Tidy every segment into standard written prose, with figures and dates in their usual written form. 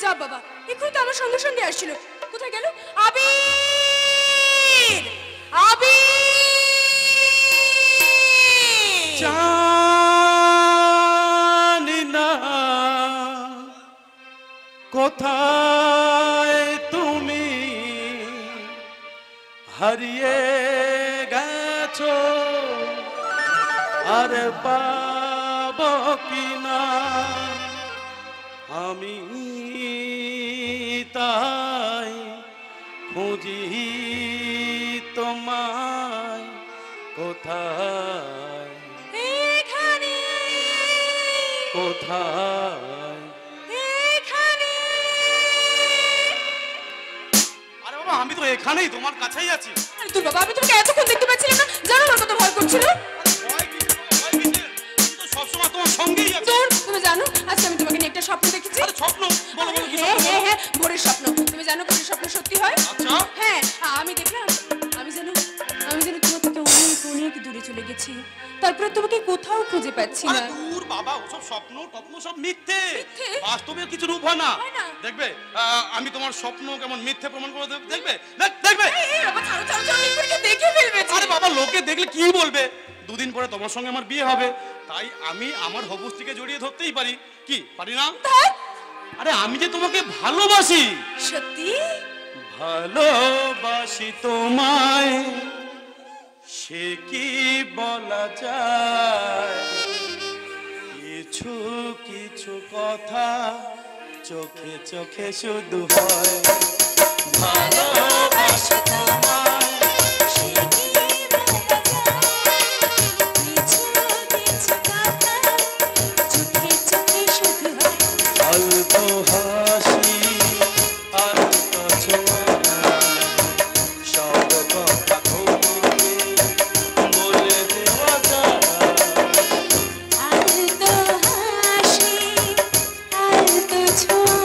যা বাবা, এক্ষুনি তো আমার সঙ্গে সঙ্গে আসছিল। কোথায় গেল? আবির, আবির! জানি না কোথায় তুমি হারিয়ে গেছো, আর পাবো কিনা আমি তাই খুঁজি তোমায় কোথায়, এখানে, কোথায়। এখানে। আরে বাবা, আমি তো এখানেই তোমার কাছেই আছি। আরে তোর বাবা, আমি তোকে এতক্ষণ দেখতে পাচ্ছিলাম না, জানো আমার কত ভয় করছিল। সবসময় তোমার সঙ্গেই আছি। তুমি জানো আজকে আমি তোমাকে নিয়ে একটা স্বপ্ন দেখেছি। স্বপ্ন? বলো বলো, কি হ্যাঁ স্বপ্ন? হ্যাঁ হ্যাঁ, ভোরের স্বপ্ন। তুমি জানো ভোরের স্বপ্ন সত্যি হয়? আচ্ছা। হ্যাঁ, আমি দেখলাম আমি যেন তোমার থেকে অনেক অনেক দূরে চলে গেছি, তারপরে তোমাকে কোথাও খুঁজে পাচ্ছি না। আরে দূর বাবা, ওসব স্বপ্ন টপ্ন সব মিথ্যে। মিথ্যে? বাস্তবে কিছু রূপ হয় না। হয় না? দেখবে আমি তোমার স্বপ্ন কেমন মিথ্যে প্রমাণ করে দেখবে, দেখবে। এই বাবা, ছাড়ো ছাড়ো ছাড়ো, এক্ষুনি দেখে ফেলবে। আরে বাবা, লোকে দেখলে কি বলবে? দুদিন পরে তোমার সঙ্গে আমার বিয়ে হবে, তাই আমি আমার হবু স্ত্রীকে জড়িয়ে ধরতেই পারি। কি পারি না? আরে আমি যে তোমাকে ভালোবাসি। সত্যি? ভালোবাসি তোমায়, সে কি বলা যায়? কিছু কিছু কথা চোখে চোখে শুধু হয়। ভালোবাসি তোমায়, সে কি বলা যায়? কিছু কিছু কথা চোখে চোখে শুধু হয়। অল্প হাসি অল্প ছোঁয়া, সব কথা তোমাকে বলে দেওয়া যায়। আলতো হাসি আলতো ছোঁয়া,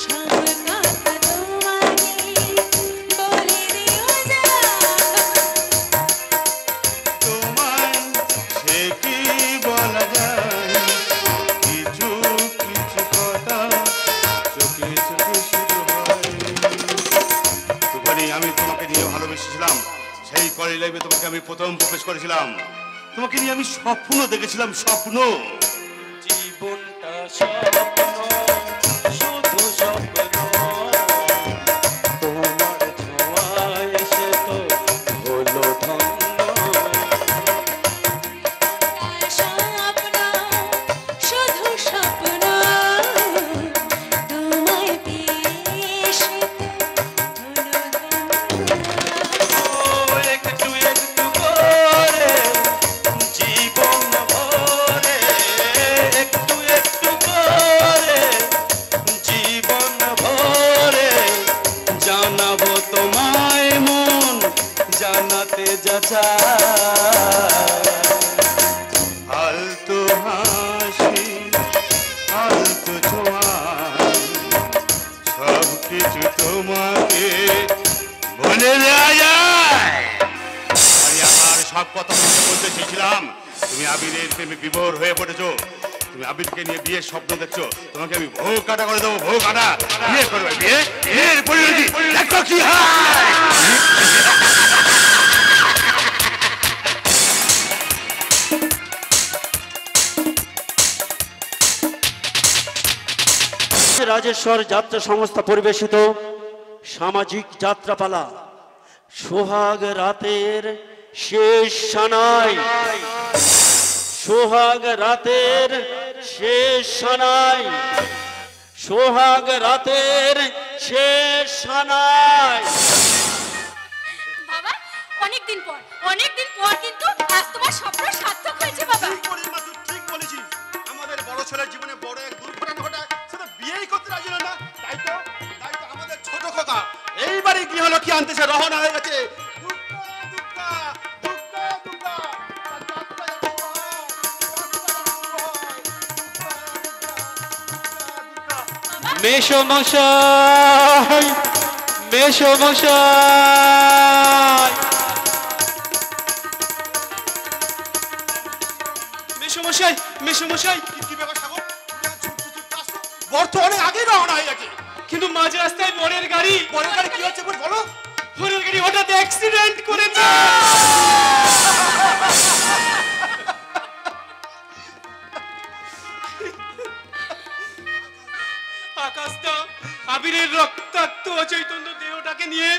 সব কথা তোমাকে বলে দেওয়া যায়। তোমায় সে কি বলা যায়? কিছু কিছু কথা চোখে চোখে শুরু হয়। আমি তোমাকে নিয়ে ভালোবেসেছিলাম, সেই কলেজ লাইফে তোমাকে আমি প্রথম প্রবেশ করেছিলাম। তোমাকে নিয়ে আমি স্বপ্ন দেখেছিলাম, স্বপ্ন। জীবনটা স্বপ্ন, শুধু স্বপ্ন। তোমার ছোঁয়ায় এসে তো হলো ধন্য। স্বপ্ন শুধু স্বপ্ন, তোমায় পেয়ে সে হলো ধন্য। একটু একটু করে জীবন ভরে, একটু একটু করে জীবন ভরে জানাবো তোমায় মন জানাতে যা চায়। আলতো হাসি আলতো ছোঁয়া, সব কিছু তোমাকে বলে দেওয়া যায়। আমি আমার সব কথা তোমাকে বলতে চেয়েছিলাম, তুমি আবিরের প্রেমে বিভোর হয়ে পড়েছো। তুমি আবিরকে নিয়ে বিয়ের স্বপ্ন দেখছো। তোমাকে আমি ভোগ কাটা করে দেবো, ভোগ কাটা। বিয়ে করবে, বিয়ে, বিয়ের পরিণতি দেখো কি হয়। রাজেশ্বর যাত্রা সংস্থা পরিবেশিত সামাজিক যাত্রাপালা সোহাগ রাতের শেষ সানাই। সোহাগ রাতের শেষ সানাই, সোহাগ রাতের শেষ সানাই। বাবা, অনেকদিন পর কিন্তু আজ তোমার স্বপ্ন সার্থক হয়েছে বাবা। ঠিক বলেছিস। আমাদের বড় ছেলের জীবনে বড় এক দুর্ঘটনা ঘটায়, সেটা বিয়েই করতে রাজি হলো না। তাই তো আমাদের ছোট খোকা এইবারই গৃহলক্ষ্মী আনতেছে, রওনা হয়ে গেছে। মেশমশাই, মেশমশাই, মেশমশাই, মেশমশাই। কি ব্যাপার সাগর? বর তো অনেক আগে রওনা হয়ে গেছে। কিন্তু মাঝ রাস্তায় বরের গাড়ি বরের গাড়ি কি হচ্ছে বলো? বরের গাড়ি হঠাৎ অ্যাক্সিডেন্ট করেছে। আকাশটা আবিরের রক্তাক্ত অচৈতন্য দেহটাকে নিয়ে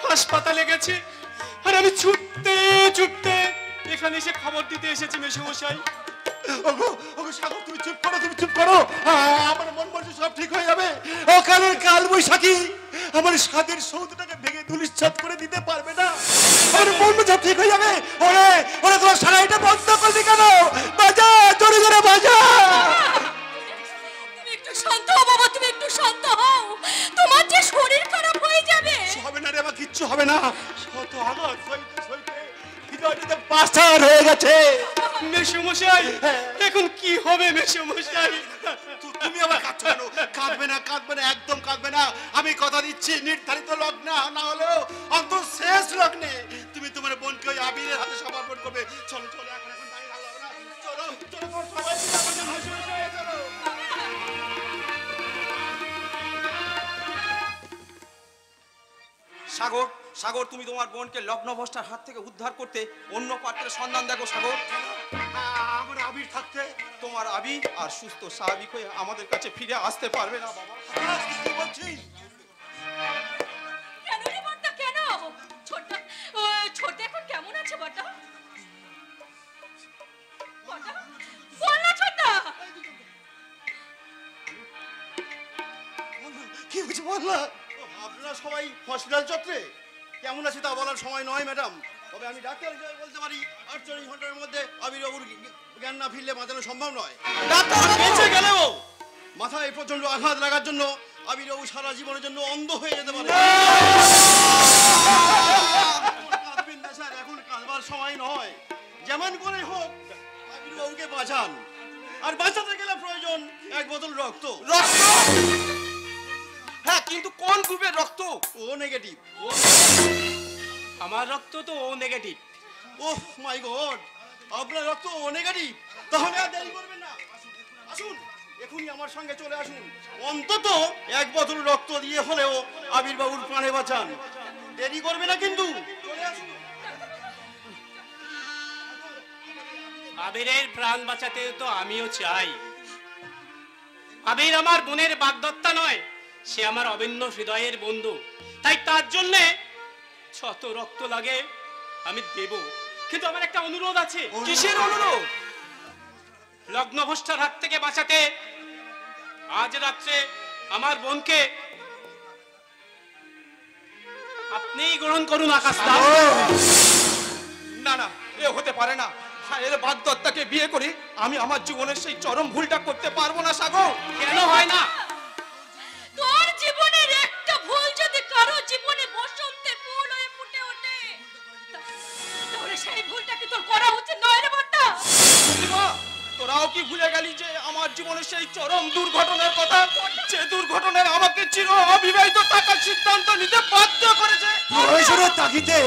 হাসপাতালে গেছে, আর আমি ছুটতে ছুটতে এখানে এসে খবর দিতে এসেছি মেশমশাই। ওগো ওগো সাগর, তুমি চুপ করো, তুমি চুপ করো। আমার মন বলছে সব ঠিক হয়ে যাবে। ও কালের কাল বৈশাখী আমার স্বাদের সৌধটাকে ভেঙে ধুলিস্যাৎ করে দিতে পারবে না। আমার মন বলছে ঠিক হয়ে যাবে। ওরে ওরে, তোমার সারাইটা বন্ধ করলি কেন? বাজা, জোরে জোরে বাজা। তুমি একটু শান্ত হও বাবা, তুমি একটু শান্ত হও। তোমার যে শরীর খারাপ হয়ে যাবে। হবে না রে, আমার কিচ্ছু হবে না। শত আঘাত সইতে সইতে হৃদয়টাতে পাথর হয়ে গেছে। মেশমশাই এখন কি হবে মেশমশাই? তুমি আবার কাঁদছো কেন? কাঁদবে না, কাঁদবে না, একদম কাঁদবে না। আমি কথা দিচ্ছি, নির্ধারিত লগ্নে না হলেও অন্তত শেষ লগ্নে তুমি তোমার বোনকে ওই আবিরের হাতে সমর্পণ করবে। চলো চলো, এখন এখন দাঁড়িয়ে থাকলে হবে না। চলো চলো, তোমার সবাই মিলে আমাদের হাসপাতালে চলো। সাগর, সাগর, তুমি তোমার বোনকে লগ্নভ্রষ্টার হাত থেকে উদ্ধার করতে অন্য পাত্রের সন্ধান দেখো সাগর। আমার আবির থাকতে তোমার আবি আর সুস্থ স্বাভাবিক হয়ে আমাদের কাছে ফিরে আসতে পারবে না বাবা। কি বলছিস? কেন রে বড়দা, কেন? ছোটটা ছোটটা এখন কেমন আছে বড়দা? বড়দা বল না ছোটটা। কি হয়েছে বল না। আপনারা সবাই হসপিটাল চত্বরে কেমন আছে তা বলার সময় নয় ম্যাডাম। তবে আমি ডাক্তার হিসেবে বলতে পারি 48 ঘন্টার মধ্যে আবির বাবুর জ্ঞান না ফিরলে বাঁচানো সম্ভব নয়। ডাক্তার বেঁচে গেলেও মাথায় প্রচন্ড আঘাত লাগার জন্য আবির বাবু সারা জীবনের জন্য অন্ধ হয়ে যেতে পারে। কাঁদবেন না স্যার, এখন কাঁদবার সময় নয়। যেমন করে হোক আবির বাবুকে বাঁচান। আর বাঁচাতে গেলে প্রয়োজন 1 বোতল রক্ত। রক্ত? হ্যাঁ, কিন্তু কোন গ্রুপের রক্ত? ও নেগেটিভ। আমার রক্ত তো ও নেগেটিভ। ওহ মাই গড, আপনার রক্ত ও নেগেটিভ। তাহলে আর দেরি করবেন না, আসুন এখনই আমার সঙ্গে চলে আসুন। অন্তত 1 বোতল রক্ত দিয়ে হলেও আবির বাবুর প্রাণে বাঁচান। দেরি করবে না কিন্তু, চলে আসুন। আবিরের প্রাণ বাঁচাতে তো আমিও চাই। আবির আমার বোনের বাগদত্তা নয়, সে আমার অভিন্ন হৃদয়ের বন্ধু। তাই তার জন্য যত রক্ত লাগে আমি দেব। কিন্তু আমার একটা অনুরোধ আছে। কিসের অনুরোধ? লগ্নভ্রষ্টার হাত থেকে বাঁচাতে আজ রাত্রে আমার বোনকে আপনিই গ্রহণ করুন আকাশদা। না না, এ হতে পারে না। এর বাগদত্তাকে বিয়ে করি আমি আমার জীবনের সেই চরম ভুলটা করতে পারবো না সাগর। কেন হয় না? তোর জীবনের একটা ভুল যদি কারো জীবনে বসন্তের ফুল হয়ে ফুটে ওঠে, তাহলে সেই ভুলটা কি তোর করা উচিত নয় রে বড়দা? প্রতিমা, তোরাও কি ভুলে গেলি যে আমার জীবনের সেই চরম দুর্ঘটনার কথা? যে দুর্ঘটনায় আমাকে চির অবিবাহিত থাকার সিদ্ধান্ত নিতে বাধ্য করেছে। প্রয়োজনের তাগিদে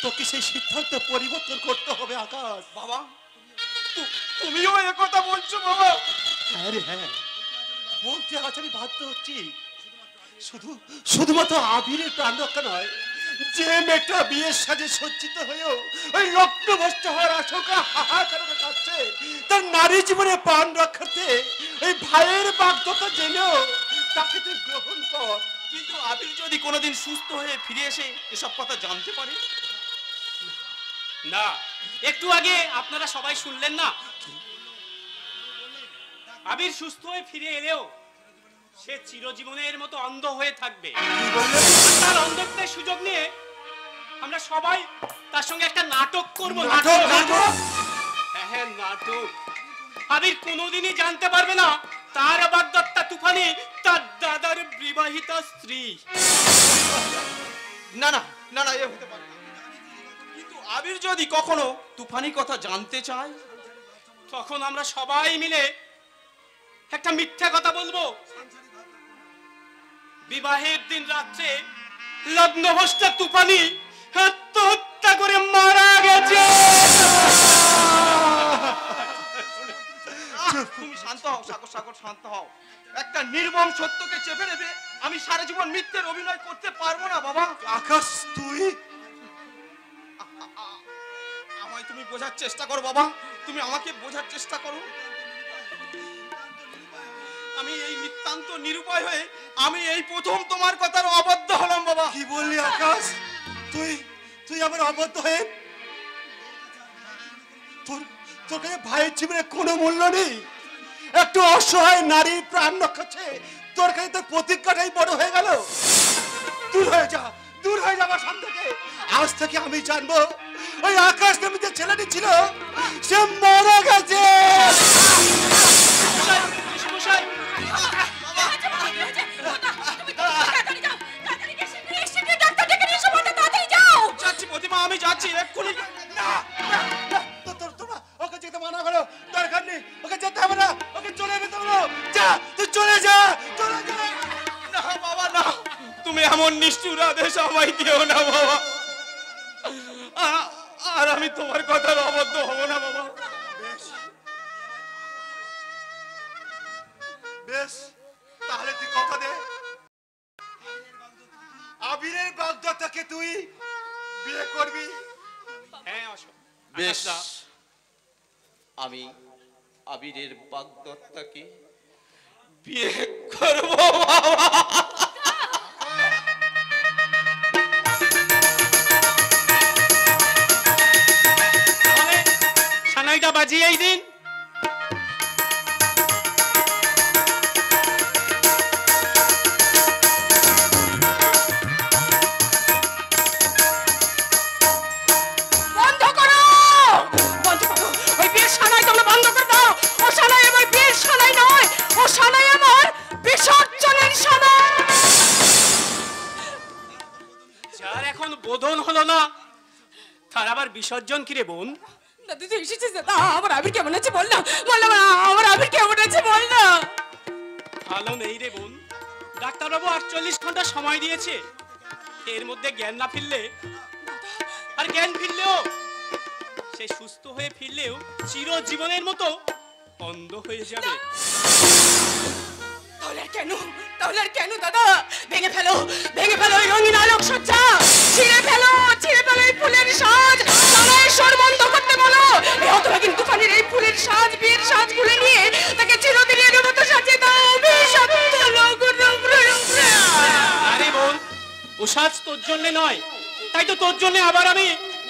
তোকে সেই সিদ্ধান্ত পরিবর্তন করতে হবে আকাশ। বাবা, তুমিও এ কথা বলছো বাবা? হ্যাঁ রে হ্যাঁ, বলতে আজ আমি বাধ্য হচ্ছি। শুধুমাত্র আবিরের প্রাণ রক্ষা নয়, যে মেয়েটা বিয়ের সাজে সজ্জিত হয়েও ওই লগ্নভ্রষ্ট হওয়ার আশঙ্কা হাহাকার কাটছে, তার নারী জীবনে প্রাণ রক্ষাতে ওই ভাইয়ের বাগদত্তা জেনেও তাকে তুই গ্রহণ কর। কিন্তু আবির যদি কোনোদিন সুস্থ হয়ে ফিরে এসে এসব কথা জানতে পারে? না, একটু আগে আপনারা সবাই শুনলেন না, আবির সুস্থ হয়ে ফিরে এলেও সে চিরজীবনের মতো অন্ধ হয়ে থাকবে। তার অন্ধত্বের সুযোগ নিয়ে আমরা সবাই তার সঙ্গে একটা নাটক করব। নাটক? হ্যাঁ, নাটক। আবির কোনোদিনই জানতে পারবে না তার বাগদত্তা তুফানি তার দাদার বিবাহিতা স্ত্রী। না না না না, এ হতে পারে না। কিন্তু আবির যদি কখনো তুফানির কথা জানতে চায়, তখন আমরা সবাই মিলে একটা মিথ্যা কথা বলবো। বিবাহের দিন রাত্রে লগ্নভ্রষ্টা তুফানি আত্মহত্যা করে মারা গেছে। তুমি শান্ত হও সাগর, সাগর শান্ত হও। একটা নির্মম সত্যকে চেপে নেবে আমি সারা জীবন মিথ্যের অভিনয় করতে পারবো না বাবা। আকাশ তুই আমায় তুমি বোঝার চেষ্টা করো বাবা, তুমি আমাকে বোঝার চেষ্টা করো। আমি এই নিতান্ত নিরুপায় হয়ে আমি এই প্রথম তোমার কথার অবাধ্য হলাম বাবা। কি বললি আকাশ? তুই তুই আমার অবদ্ধ হয়ে তোর তোর কাছে ভাইয়ের জীবনে কোনো মূল্য নেই? একটু অসহায় নারী প্রাণ রক্ষাচ্ছে, তোর কাছে তোর প্রতিজ্ঞাটাই বড় হয়ে গেল। দূর হয়ে যা, দূর হয়ে যা আমার সামনে থেকে। আজ থেকে আমি জানবো ওই আকাশ নামে যে ছেলেটি ছিল সে মারা গেছে। যাচ্ছি প্রতিমা, আমি যাচ্ছি এক্ষুনি। তোমরা ওকে যেতে মানা করো, দরকার নেই, ওকে যেতে হবে না, ওকে চলে যেতে হবে। যা, তুই চলে যা, চলে যা। না বাবা না, তুমি এমন নিষ্ঠুর আদেশ আমায় দিও না বাবা। আর আমি তোমার কথার অবদ্ধ হব না বাবা। বেশ, তাহলে তুই কথা দে, আবিরের বাগদত্তাকে তুই বিয়ে করবি? হ্যাঁ আসো। বেশ, আমি আবিরের বাগদত্তাকে বিয়ে করব বাবা। সানাইটা বাজিয়ে এই দিন। বন্ধ করো, বন্ধ করো, ওই বিয়ের সানাই তোমরা বন্ধ করে দাও। ও সানাই আমার বিয়ের সানাই নয়, ও সানাই আমার বিসর্জনের সানাই। যার এখন বোধন হলো না তার আবার বিসর্জন কিরে বোন? দাদু তুই এসেছিস দাদা, আমার আবির কেমন আছে বল না, বল না আমার আবির কেমন আছে বল না। ভালো নেই রে বোন, ডাক্তারবাবু 48 ঘন্টা সময় দিয়েছে, এর মধ্যে জ্ঞান না ফিরলে, আর জ্ঞান ফিরলেও সে সুস্থ হয়ে ফিরলেও চিরজীবনের মতো অন্ধ হয়ে যাবে। তাহলে আর কেন, তাহলে আর কেন দাদা? ভেঙে ফেলো, ভেঙে ফেলো ওই রঙিন আলোকসজ্জা, ছিঁড়ে ফেলো, ছিঁড়ে ফেলো এই ফুলের সাজ, সানাই স্বর বন্ধ করতে বলো। এই হতভাগিন তুফানের এই ফুলের সাজ, বিয়ের সাজ খুলে নিয়ে তাকে চিরদিনের মতো সাজিয়ে দাও। অভিশপ্ত লোক। আরে বোন, ও সাজ তোর জন্য নয়, তাই তো তোর জন্য আবার আমি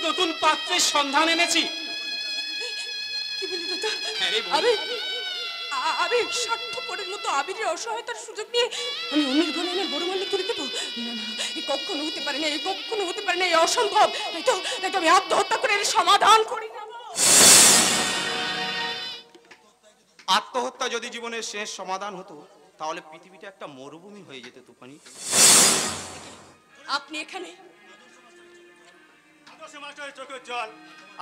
নতুন পাত্রের সন্ধান এনেছি। কি বলি দাদা? হ্যাঁ রে বোন। আমি স্বার্থপরের মতো আবিরের অসহায়তার সুযোগ নিয়ে আমি অন্যের ঘরে এনে বড় মান্য তুলে দেবো? না না, এই কখনো হতে পারে না, এই কখনো হতে পারে না, এই অসম্ভব। তাই তো আমি আত্মহত্যা করে এর সমাধান করি না। আত্মহত্যা যদি জীবনের শেষ সমাধান হতো তাহলে পৃথিবীটা একটা মরুভূমি হয়ে যেত তুফানি। আপনি এখানে? মাস্টারের চোখের জল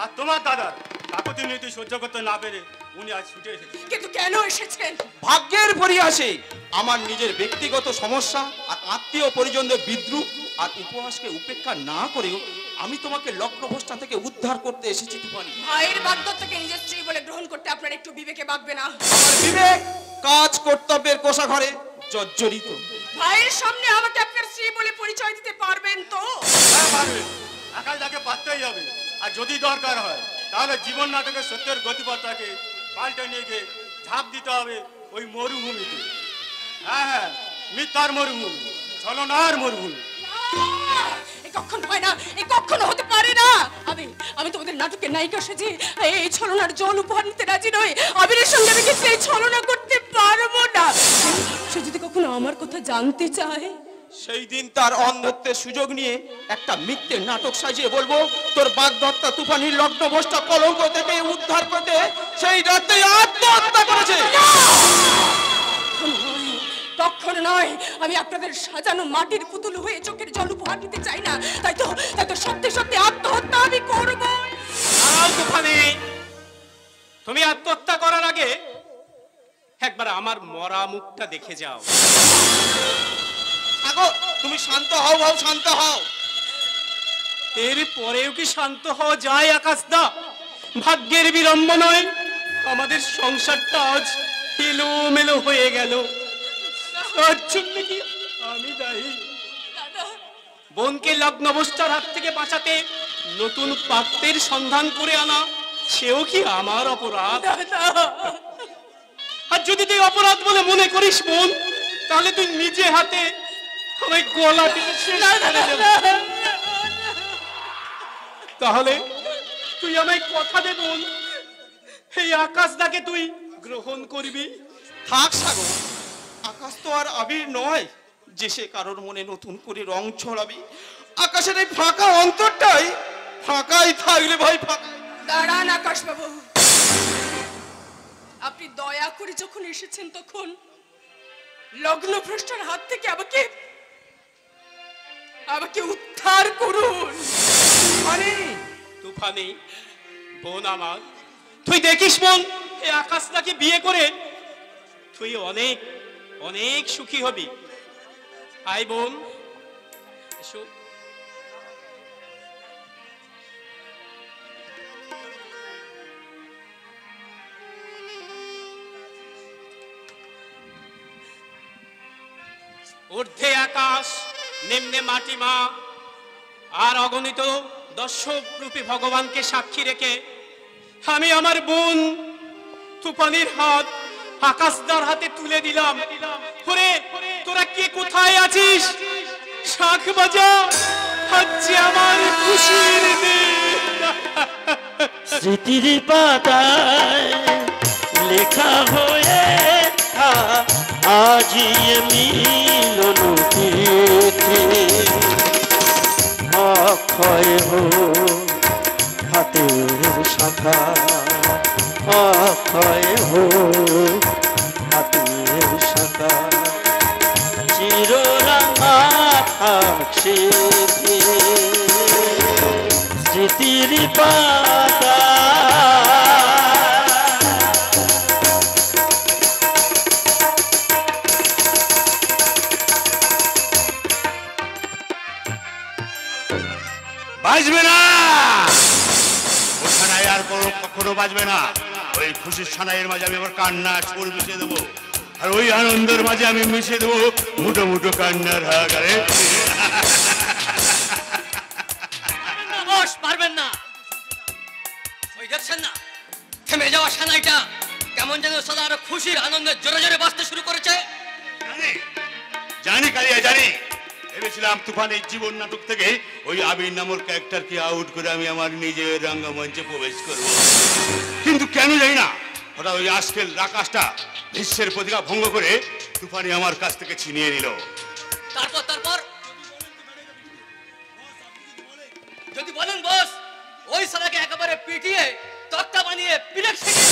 আর তোমার দাদার কাকুতি নীতি সহ্য করতে না পেরে উনি আজ ছুটে এসেছেন। কিন্তু কেন এসেছেন? ভাগ্যের পরিহাসে আমার নিজের ব্যক্তিগত সমস্যা আর আত্মীয় পরিজনদের বিদ্রুপ আর উপহাসকে উপেক্ষা না করেও আমি তোমাকে লগ্নভ্রষ্টা থেকে উদ্ধার করতে এসেছি তুফানি। ভাইয়ের বাগদত্তাকে নিজের স্ত্রী বলে গ্রহণ করতে আপনার একটু বিবেকে বাগবে না? আমার বিবেক কাজ কর্তব্যের কোষাঘরে জর্জরিত। ভাইয়ের সামনে আমাকে আপনার স্ত্রী বলে পরিচয় দিতে পারবেন তো? হ্যাঁ পারবে, একাই তাকে পারতেই হবে। আর যদি দরকার হয় তাহলে জীবন নাটকের সত্যের গতিপথটাকে পাল্টে নিয়ে গিয়ে ঝাঁপ দিতে হবে ওই মরুভূমিতে। হ্যাঁ হ্যাঁ, মিথ্যার মরুভূমি, ছলনার মরুভূমি। এ কখনো হয় না, এ কখনো হতে পারে না। আমি তোমাদের নাটকের নায়িকা সেজে এই ছলনার জল উপহার নিতে রাজি নই। আবিরের সঙ্গে আমি কিছু এই ছলনা করতে পারবো না। সে যদি কখনো আমার কথা জানতে চায়, সেই দিন তার অন্ধত্বের সুযোগ নিয়ে একটা মিথ্যে নাটক সাজিয়ে বলবো তোর বাগদত্তা তুফানির লগ্নভ্রষ্টা কলঙ্ক থেকে উদ্ধার করতে সেই রাতে আত্মহত্যা করেছে। কখনো নয়। আমি আপনাদের সাজানো মাটির পুতুল হয়ে চোখের জল উপহার দিতে চাই না। তাই তো সত্যি সত্যি আত্মহত্যা আমি করবো। তুফানি, তুমি আত্মহত্যা করার আগে একবার আমার মরা মুখটা দেখে যাও। আগো তুমি শান্ত হও, বাবু শান্ত হও। এর পরেও কি শান্ত হওয়া যায় আকাশদা? ভাগ্যের বিড়ম্বনায় আমাদের সংসারটা আজ এলোমেলো হয়ে গেল। তার জন্য কি আমি দায়ী? দাদা বোনকে লগ্ন অবস্থার হাত থেকে বাঁচাতে নতুন পাত্রের সন্ধান করে আনা, সেও কি আমার অপরাধ? দাদা আর যদি তুই অপরাধ বলে মনে করিস বোন, তাহলে তুই নিজে হাতে আমায় গলা টিপে শেষ করে দে। তাহলে তুই আমায় কথা দে বোন, এই আকাশটাকে তুই গ্রহণ করবি। থাক সাগর, আকাশ তো আর আবির নয় যে সে কারোর মনে নতুন করে রং ছড়াবি। আকাশের এই ফাঁকা অন্তরটাই ফাঁকাই থাকলে ভাই, ফাঁকা। দাঁড়ান আকাশ বাবু, আপনি দয়া করে যখন এসেছেন তখন লগ্ন ভ্রষ্টার হাত থেকে আমাকে উদ্ধার করুন। তুফানি বোন আমার, তুই দেখিস বোন, এই আকাশটাকে বিয়ে করে তুই অনেক অনেক সুখী হবি। আয় বোন, এসো। ঊর্ধ্বে আকাশ, নিম্নে মাটিমা, আর অগণিত দর্শক রূপী ভগবানকে সাক্ষী রেখে আমি আমার বোন তুফানির হাত আকাশদার হাতে তুলে দিলাম। ওরে তোরা কে কোথায় আছিস? শাঁখ বাজা, আজ আমার খুশির দিন। স্মৃতির পাতায় লেখা হয়ে আজি মিলন তিথি, অক্ষয় হো হাতের শাখা, অক্ষয় হো হাতের শাখা, চিররাঙা স্মৃতি, স্মৃতির পাতা। বাজবে না ও সানাই, আর কখনো বাজবে না। ওই খুশির সানাইয়ের মাঝে আমি আমার কান্না সুর মিশিয়ে দেবো, আর ওই আনন্দের মাঝে আমি মিশিয়ে দেবো মুঠো মুঠো কান্নার হাগারে। পারবেন না, ওই দেখছেন না থেমে যাওয়া সানাইটা কেমন যেন সদা আরো খুশির আনন্দে জোরে জোরে বাজতে শুরু করেছে। জানি কালিয়া জানি, ভেবেছিলাম তুফানের জীবন নাটক থেকে ওই আবির নামক ক্যারেক্টারকে আউট করে আমি আমার নিজের রঙ্গমঞ্চে প্রবেশ করব, কিন্তু কেন জানি না হঠাৎ ওই আজকের আকাশটা বিশ্বের প্রতিজ্ঞা ভঙ্গ করে তুফানি আমার কাছ থেকে ছিনিয়ে নিল। তারপর তারপর যদি বলেন বস, ওই সালাকে একেবারে পিটিয়ে তক্তা বানিয়ে পিরেক শেখে।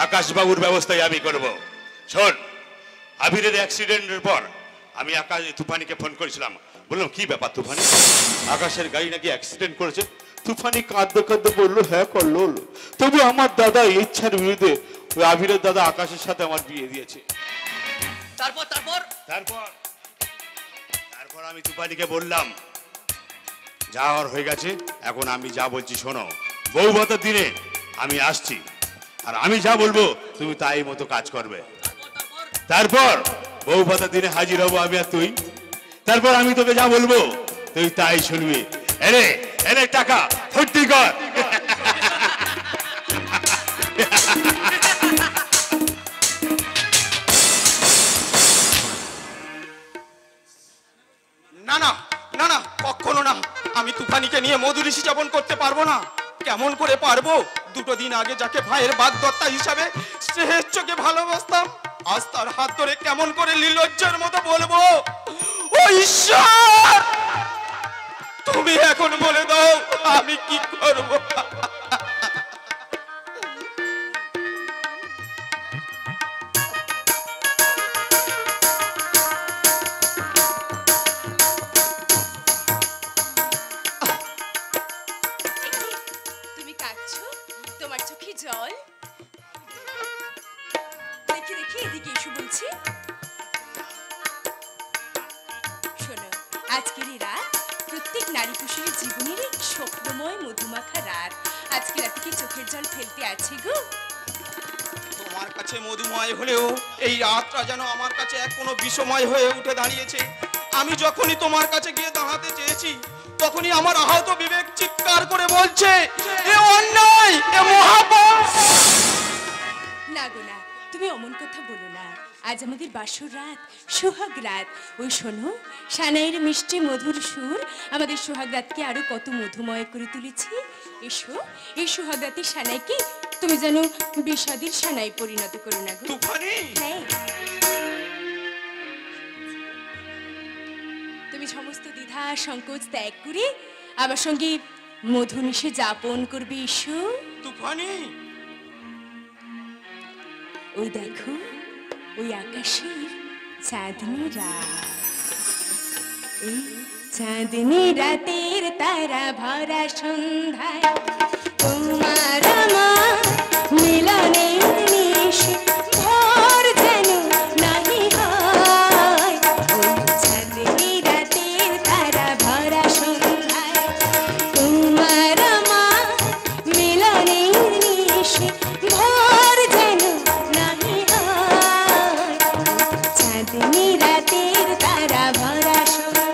আকাশ বাবুর ব্যবস্থাই আমি করব। শোন, আবিরের অ্যাক্সিডেন্টের পর আমি আকাশ তুফানিকে ফোন করেছিলাম, বললাম কি ব্যাপার তুফানি, আকাশের গাড়ি নাকি অ্যাক্সিডেন্ট করেছে। তুফানি কাঁদতে কাঁদতে বললো হ্যাঁ করলো, তবু আমার দাদা ইচ্ছার বিরুদ্ধে ওই আবিরের দাদা আকাশের সাথে আমার বিয়ে দিয়েছে। তারপর তারপর তারপর তারপর আমি তুফানিকে বললাম যাওয়ার হয়ে গেছে, এখন আমি যা বলছি শোনো, বউ ভাতের দিনে আমি আসছি, আর আমি যা বলবো তুমি তাই মতো কাজ করবে। তারপর বউ ভাতের দিনে হাজির হবো আমি আর তুই, তারপর আমি তোকে যা বলবো তুই তাই শুনবি। এরে এরে টাকা ফুর্তি কর। না না না না, কখনো না, আমি তুফানিকে নিয়ে মধুরিষি যাপন করতে পারবো না। কেমন করে পারবো? দুটো দিন আগে যাকে ভাইয়ের বাগদত্তা হিসাবে স্নেহের চোখে ভালোবাসতাম, আজ তার হাত ধরে কেমন করে নির্লজ্জের মতো বলবো ও ঈশ্বর, তুমি এখন বলে দাও আমি কি করবো। তুমি কাঁদছো? তোমার চোখে জল? দেখি দেখি এদিকে এসো বলছি। শোনো, আজকের এই রাত প্রত্যেক নারী পুরুষের জীবনের এক স্বপ্নময় মধুমাখা রাত। আজকে রাতে কি চোখের জল ফেলতে আছে গো? তোমার কাছে মধুময় হলেও এই রাতটা যেন আমার কাছে এক কোনো বিষময় হয়ে উঠে দাঁড়িয়েছে। আমি যখনই তোমার কাছে গিয়ে দাঁড়াতে চেয়েছি তখনই আমার আহত বিবেক চিৎকার করে বলছে, এ অন্যায়, এ মহাপাপ। না গো না, তুমি অমন কথা বলো না। আজ আমাদের বাসর রাত, সোহাগ রাত। ওই শোনো, সানাইয়ের মিষ্টি মধুর সুর আমাদের সোহাগ রাতকে আরো কত মধুময় করে তুলেছে। এসো, এই সোহাগ রাতের সানাইকে তুমি যেন বিষাদের সানাই পরিণত করো না গো। তুফানি, হ্যাঁ, তুমি সমস্ত দ্বিধা সংকোচ ত্যাগ করে আমার সঙ্গে মধু নিশে যাপন করবে। এসো তুফানি। ওই দেখো, ওই আকাশের চাঁদনি রাত, এই চাঁদনি রাতের তারা ভরা সন্ধ্যায় তোমার আমার মিলনের নিশে ভোর যেন নাহি হয়। ওই চাঁদনি রাতের তারা ভরা সন্ধ্যায় তোমার আমার মিলনের নিশে ভোর যেন নাহি হয়। চাঁদনি রাতের তারা ভরা সন্ধ্যায়।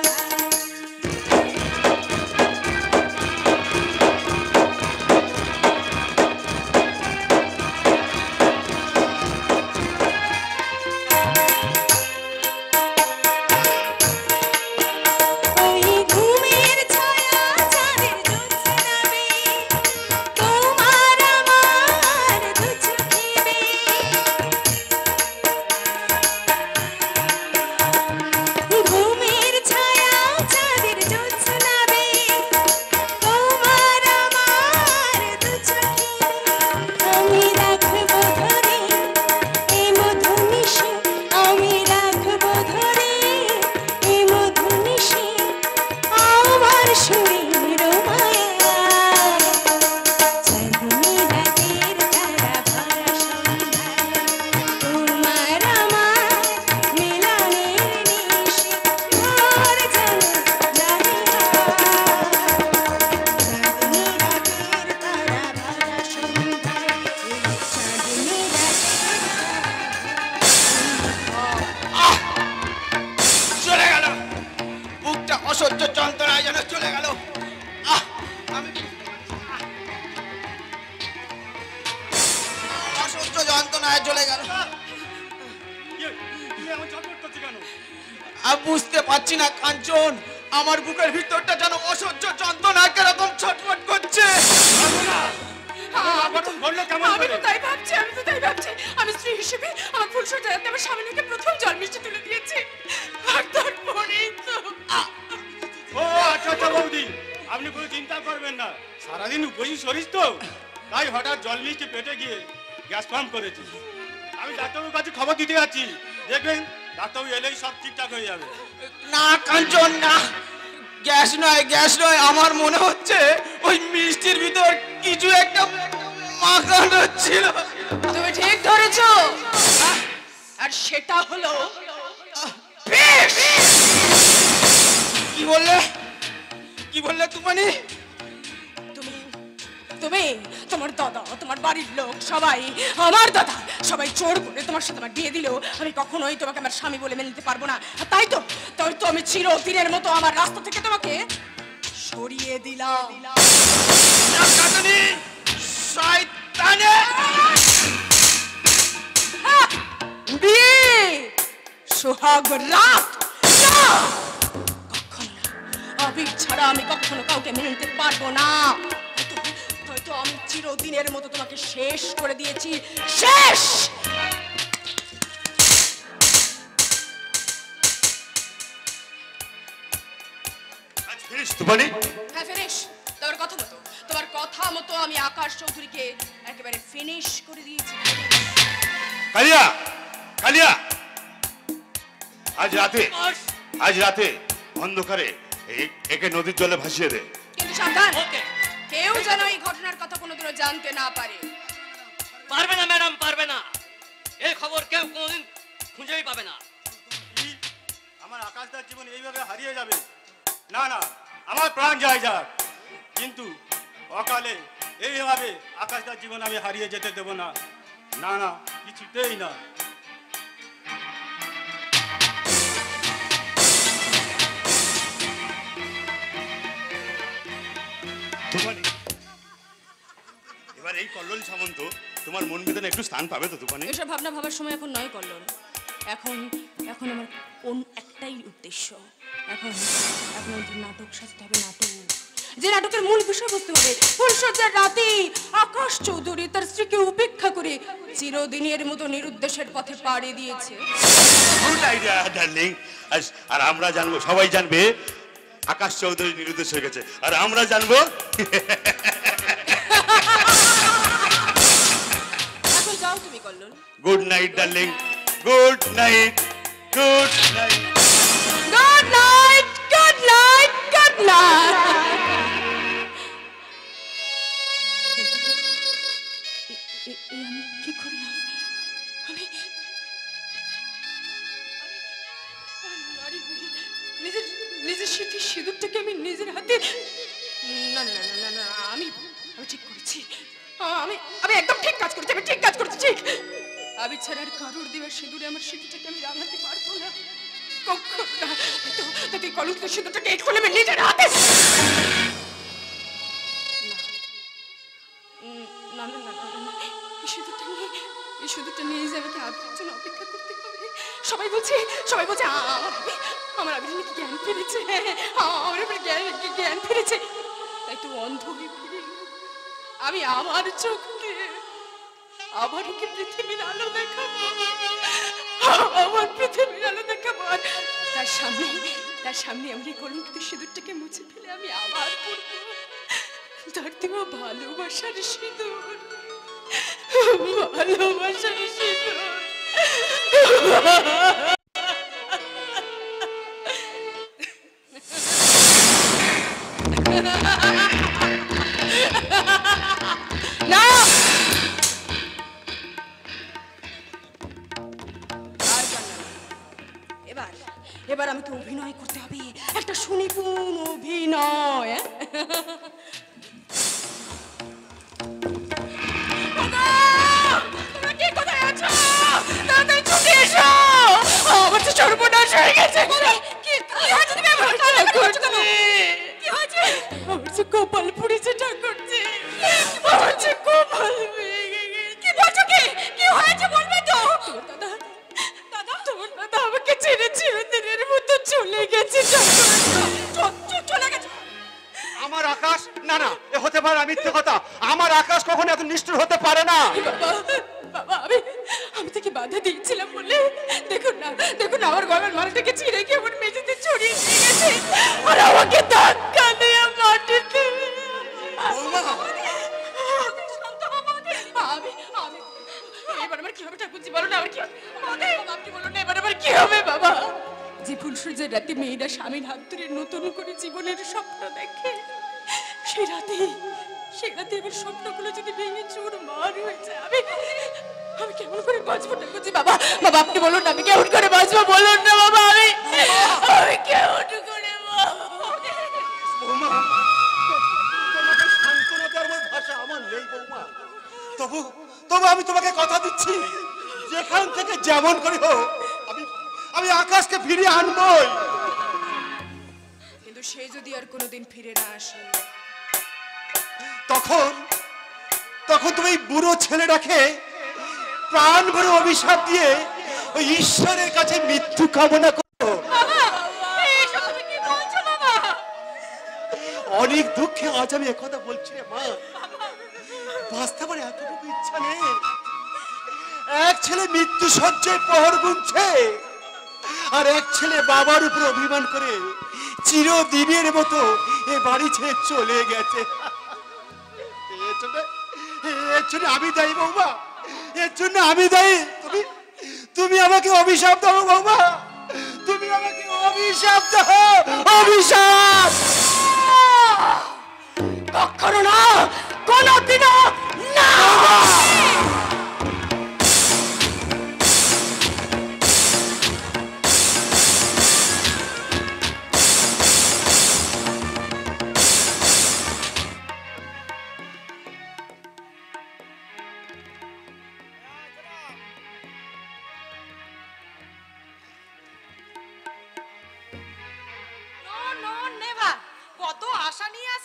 ওই ঘুমের ছায়া চাঁদের জ্যোৎস্নাবে তোমার আমার দু চোখেবে। ঘুমের ছায়া চাঁদের জ্যোৎস্নাবে তোমার আমার দু চোখেবে। আমি রাখবো ধরে এই মধু নিশে, আমি রাখবো ধরে এই মধু নিশে আমার শরীর মায়া। চাঁদনি রাতের তারা ভরা সন্ধ্যায় তোমার আমার মিলনের নিশে ভোর যেন নাহি হয়। চাঁদনি রাতের তারা ভরা সন্ধ্যায়, চাঁদনি চলে গেল, বুকটা অসহ্য যন্ত্রণায় যেন চলে গেল। আমি অসহ্য যন্ত্রণায় চলে গেল। আমি বুঝতে পারছি না কাঞ্চন, আমার বুকের ভিতরটা যেন অসহ্য যন্ত্রণা কিরকম ছটফট করছে। আমি তো তাই ভাবছি, আমি স্ত্রী হিসেবে আমার ফুল সজ্জাতে আমার স্বামীকে প্রথম জল মিষ্টি তুলে দিয়েছি, আর তারপরেই তো ও আচ্ছা আচ্ছা বৌদি, আপনি কোনো চিন্তা করবেন না। সারাদিন উপোসী শরীর তো, তাই হঠাৎ জল মিষ্টি পেটে গিয়ে গ্যাস ফর্ম করেছি। আমি ডাক্তারবাবুর কাছে খবর দিতে যাচ্ছি, দেখবেন ডাক্তারবাবু এলেই সব ঠিকঠাক হয়ে যাবে। না কাঞ্চন না, গ্যাস নয়, আমার মনে হচ্ছে ওই মিষ্টির ভিতর কিছু একটা মাখানো ছিল। তুমি ঠিক ধরেছো, আর সেটা হলো বিষ। কি বললে তুমানি? তুমি তোমার দাদা, তোমার বাড়ির লোক সবাই, আমার দাদা সবাই জোর করে তোমার সাথে আমার বিয়ে দিলেও আমি কখনোই তোমাকে আমার স্বামী বলে মেনে নিতে পারবো না। আর তাই তো আমি চিরদিনের মতো আমার রাস্তা থেকে তোমাকে সরিয়ে দিলাম। শয়তানে বিয়ে, সোহাগ রাত, না, কখনো না। আবির ছাড়া আমি কখনো কাউকে মেনে নিতে পারবো না। হয়তো আমি চিরদিনের মতো তোমাকে শেষ করে দিয়েছি, শেষ। তুফানি, হ্যাঁ ফিনিশ। তোমার কথা মতো আমি আকাশ চৌধুরীকে একেবারে ফিনিশ করে দিয়েছি। কালিয়া কালিয়া, আজ রাতে অন্ধকারে একে নদীর জলে ভাসিয়ে দে। কিন্তু সাবধান, কেউ যেন এই ঘটনার কথা কোনোদিনও জানতে না পারে। পারবে না ম্যাডাম, পারবে না। এই খবর কেউ কোনোদিন খুঁজেই পাবে না। আমার আকাশদার জীবন এইভাবে হারিয়ে যাবে? না না, আমার প্রাণ যায় যাক, কিন্তু অকালে এইভাবে আকাশটার জীবন আমি হারিয়ে যেতে দেব না, না না, কিছুতেই না। এবার এই কল্লোল সামন্ত তোমার মন বেদনা একটু স্থান পাবে তো তুফানে? এসব ভাবনা ভাবার সময় এখন নয় কল্লোল। এখন এখন আমার কোন একটাই উদ্দেশ্য, এখন এখন আমাদের নাটক সাজতে হবে, নাটক। যে নাটকের মূল বিষয়বস্তু হবে ফুলসজ্জার রাতে আকাশ চৌধুরী তার স্ত্রীকে উপেক্ষা করে চিরদিনের মতো নিরুদ্দেশের পথে পাড়ি দিয়েছে। Good idea darling. আর আমরা জানবো, সবাই জানবে আকাশ চৌধুরী নিরুদ্দেশ হয়ে গেছে, আর আমরা জানবো। এখন যাও তুমি Kallol. Good night darling, good night, good night. Good night, good night, good night. আমি কি করলাম? আমি নারী হয়ে নিজের নিজের সিঁদুরটাকে আমি নিজের হাতে, না না না না না, আমি আমি ঠিক করেছি, আমি আমি একদম ঠিক কাজ করেছি, আমি ঠিক কাজ করেছি, ঠিক। আমি ছাড়া আর কারোর দেওয়ার সিঁদুরে আমার সিঁদুরটাকে আমি রাঙাতে পারবো না, কখনো না। তো তুই কলঙ্কিত সিঁদুরটাকে এক্ষুনি আমি নিজের হাতে, না না না না না, এই সিঁদুরটা নিয়ে যে আমাকে আবিরের জন্য অপেক্ষা করতে হবে। সবাই বলছে আমার আবির নাকি জ্ঞান ফিরেছে, আমার উপরে জ্ঞান ফিরেছে, তাই তো অন্ধ হয়ে ফিরে আমি আমার চোখ দিয়ে আবার ওকে পৃথিবীর আলো দেখাবো, আমার পৃথিবীর আলো দেখাবো। আর তার সামনে আমি এই কলঙ্কিত সিঁদুরটাকে মুছে ফেলে আমি আবার পড়বো তার দেওয়া ভালোবাসার সিঁদুর, ভালোবাসার সিঁদুর। না, এবার আমাকে অভিনয় করতে হবে, একটা সুনিপুণ অভিনয়। কোথায় আছো? তাড়াতাড়ি ছুটে এসো, আমার তো সর্বনাশ হয়ে গেছে। আমার যে কপাল পুড়েছে ঠাকুরজি, আমার যে কপাল ভেঙে গেছে। কি বলছো? কি হয়েছে বলবে তো? তোমার দাদা আমাকে ছেড়ে চিরদিনের মতো চলে গেছে। চলে গেছে আমার আকাশ? না না, এ হতে পারে না, মিথ্যে কথা। আমার আকাশ কখনো এত নিষ্ঠুর হতে পারে না। বাবা, আমি তাকে বাধা দিয়েছিলাম বলে দেখুন না আমার গলার মালাটাকে ছিঁড়ে গিয়ে আমার মেঝেতে ছড়িয়ে দিয়ে গেছে, আর আমাকে ধাক্কা দিয়ে মাটিতে। এবার আমার কি হবে ঠাকুরজি, বলো না, আমার কি হবে? আপনি বলুন না, এবার আমার কি হবে বাবা? যে ফুলসজ্জার রাতে মেয়েরা স্বামীর হাত ধরে নতুন করে জীবনের স্বপ্ন দেখে, সেই রাতে এবার স্বপ্নগুলো যদি ভেঙে চুরমার হয়ে যায়, আমি কেমন করে বাঁচবো ঠাকুরজি? বাবা আপনি বলুন না, আমি কেমন করে বাঁচবো বলুন না বাবা, আমি কেমন করে সান্ত্বনা দেওয়ার ভাষা আমার নেই বৌমা। তবু আমি তোমাকে কথা দিচ্ছি, যেখান থেকে যেমন করে হোক আমি আকাশকে ফিরিয়ে আনবই। কিন্তু সে যদি আর কোনোদিন ফিরে না আসে, তখন তুমি বুড়ো ছেলেটাকে প্রাণ ভরে অভিশাপ দিয়ে ওই ঈশ্বরের কাছে মৃত্যু কামনা করো। অনেক দুঃখে আজ আমি একথা বলছি রে মা, বাঁচতে আমার এতটুকু ইচ্ছা নেই। এক ছেলে মৃত্যু সজ্জায় প্রহর গুনছে, আর এক ছেলে বাবার উপর অভিমান করে চিরদিনের মতো এ বাড়ি ছেড়ে চলে গেছে। এর জন্য আমি দায়ী বৌমা, এর জন্য আমি দায়ী। তুমি আমাকে অভিশাপ দাও বৌমা, তুমি আমাকে অভিশাপ দাও, অভিশাপ। কখনো না, কোনোদিনও না।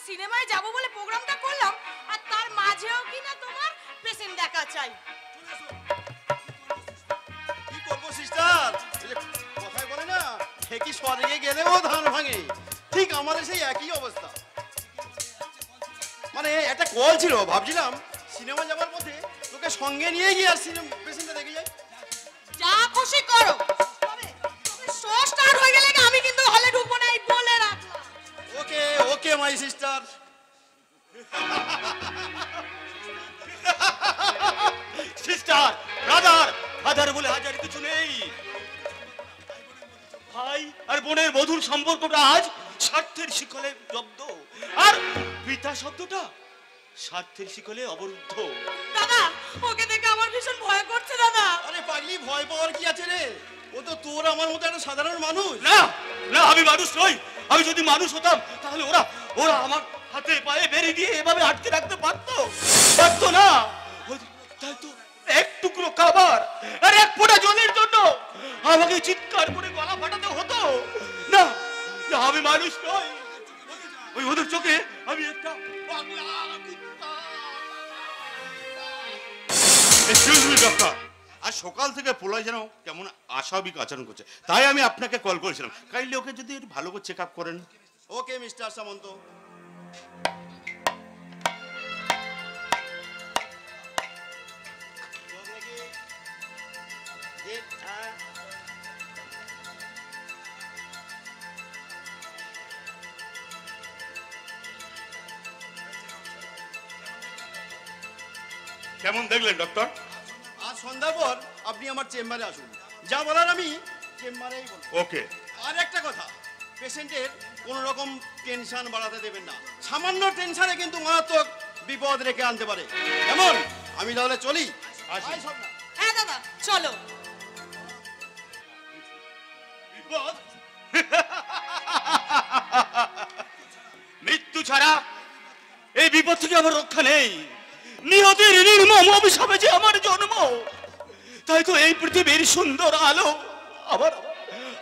সিনেমায় যাব বলে প্রোগ্রামটা করলাম আর তার মাঝেও কিনা তোমার পেশেন্ট দেখা চাই। কি করবো সিস্টার, কথায় বলে না ঠেকি স্বর্গে গেলেও ধান ভাঙে, ঠিক আমাদের সেই একই অবস্থা। মানে একটা কল ছিল, ভাবছিলাম সিনেমা যাবার পথে তোকে সঙ্গে নিয়ে গিয়ে আর সিনেমা পেশেন্টটা দেখে যাই। যা খুশি করো, তবে শো স্টার্ট হয়ে গেলে আমি কিন্তু হলে ঢুকবো না, এই বলে রাখলাম। Okay okay my sister. Sister, brother, father বলে হাজার কিছু নেই। ভাই আর বোনের মধুর সম্পর্কটা আজ স্বার্থের শিকলে জব্দ, আর পিতা শব্দটা স্বার্থের শিকলে অবরুদ্ধ। দাদা, ওকে দেখে আমার ভীষণ ভয় করছে দাদা। আরে পাগলি, ভয় পাওয়ার কি আছে রে? ও তো তোর আমার মতো একটা সাধারণ মানুষ। না না, আমি মানুষ নই। আমি যদি মানুষ হতাম তাহলে ওরা ওরা আমার হাতে পায়ে বেরিয়ে দিয়ে এভাবে আটকে রাখতে পারতো না। তাই তো এক টুকরো খাবার আর এক ফোঁটা জলের জন্য আমাকে চিৎকার করে গলা ফাটাতে হতো। না না, আমি মানুষ নই। ওই ওদের চোখে আমি একটা পাগলা কুত্তা। এক্সকিউজ মি ডক্টর, আর সকাল থেকে পোলাই যেন কেমন আশাবিক আচরণ করছে, তাই আমি আপনাকে কল করেছিলাম। কাইন্ডলি ওকে যদি একটু ভালো করে চেক আপ করেন। ওকে মিস্টার সামন্ত। কেমন দেখলেন ডক্টর? আজ সন্ধ্যার পর আপনি আমার চেম্বারে আসুন, যা বলার আমি চেম্বারেই বলবো। ওকে। আর একটা কথা, পেশেন্টের কোনো রকম টেনশন বাড়াতে দেবেন না। সামান্য টেনশনে কিন্তু মারাত্মক বিপদ রেখে আনতে পারে। কেমন? আমি তাহলে চলি। আসুন। আয় স্বপ্না। হ্যাঁ দাদা, চলো। বিপদ? মৃত্যু ছাড়া এই বিপদ থেকে আমার রক্ষা নেই। নিহতের নির্মম অভিশাপে যে আমার জন্ম, তাই তো এই পৃথিবীর সুন্দর আলো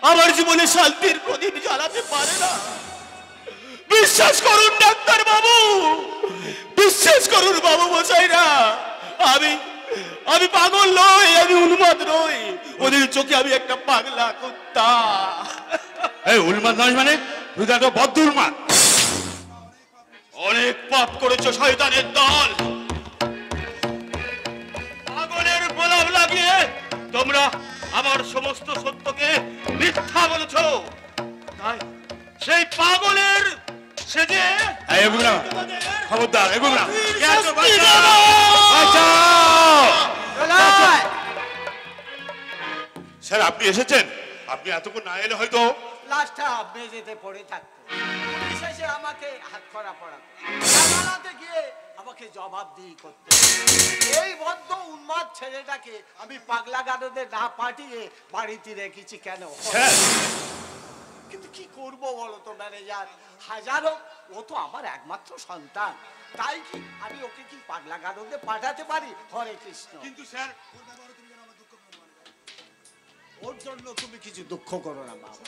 আমার জীবনে শান্তির প্রদীপ জ্বালাতে পারে না। বিশ্বাস করুন ডাক্তার বাবু, বিশ্বাস করুন বাবু মশাইরা, আমি পাগল নই, আমি উন্মাদ নই। ওদের চোখে আমি একটা পাগলা কুত্তা। এই উন্মাদ নয় মানে? তুই তো একটা বদ্ধ উন্মাদ। অনেক পাপ করেছো শয়তানের দল। পাগলের গোলাম লাগিয়ে তোমরা আমার সমস্ত সত্যকে মিথ্যা বলেছো। তাই সেই পাগলের সেজে এগুলো না, খবরদার এগুলো না। শাস্তি দেবো। স্যার আপনি এসেছেন? আপনি এতক্ষণ না এলে হয়তো লাশটা মেঝেতে পড়ে থাকতো, বিশেষে আমাকে হাত করা পড়াতো, জানালাতে গিয়ে আমাকে জবাবদিহি করতে। এই বদ্ধ উন্মাদ ছেলেটাকে আমি পাগলা গারদে না পাঠিয়ে বাড়িতে রেখেছি কেন? স্যার কিন্তু কি করব বলো তো ম্যানেজার, হাজারো, ও তো আমার একমাত্র সন্তান, তাই কি আমি ওকে কি পাগলা গারদে পাঠাতে পারি? হরে কৃষ্ণ। কিন্তু স্যার ওর জন্য তুমি কিছু দুঃখ করো না বাবা,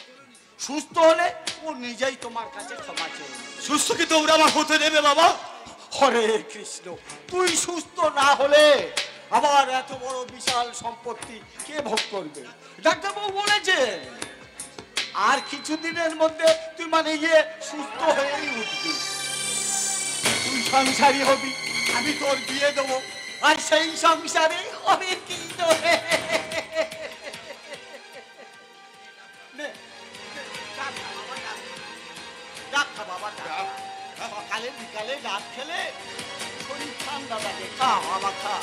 সুস্থ হলে ও নিজেই তোমার কাছে ক্ষমা চেয়ে নেবে। সুস্থ কি তোমরা আমার হতে দেবে বাবা? হরে কৃষ্ণ, তুই সুস্থ না হলে আমার এত বড় বিশাল সম্পত্তি কে ভোগ করবে? ডাক্তারবাবু বলেছেন আর কিছুদিনের মধ্যে তুই মানে গিয়ে সুস্থ হয়েই উঠবি, তুই সংসারী হবি, আমি তোর বিয়ে দেবো, আর সেই সংসারে হরে কৃষ্ণ। সকালে বিকালে ডাব খেলে শরীর ঠান্ডা লাগে, খা বাবা খা।